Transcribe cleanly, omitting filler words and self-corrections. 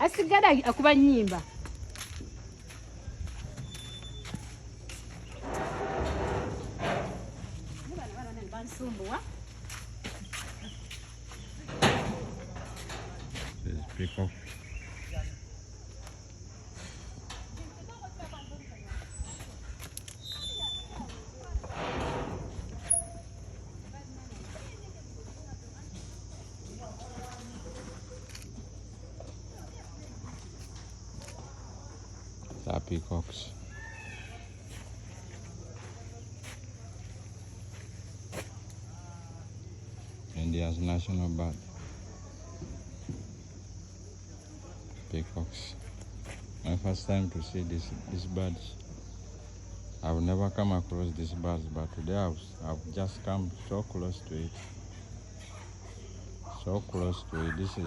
asigala akuba nnyimba. This is peacock. These are peacocks. India's national bird. Peacocks. My first time to see these birds. I've never come across these birds, but today I've just come so close to it. So close to it. This is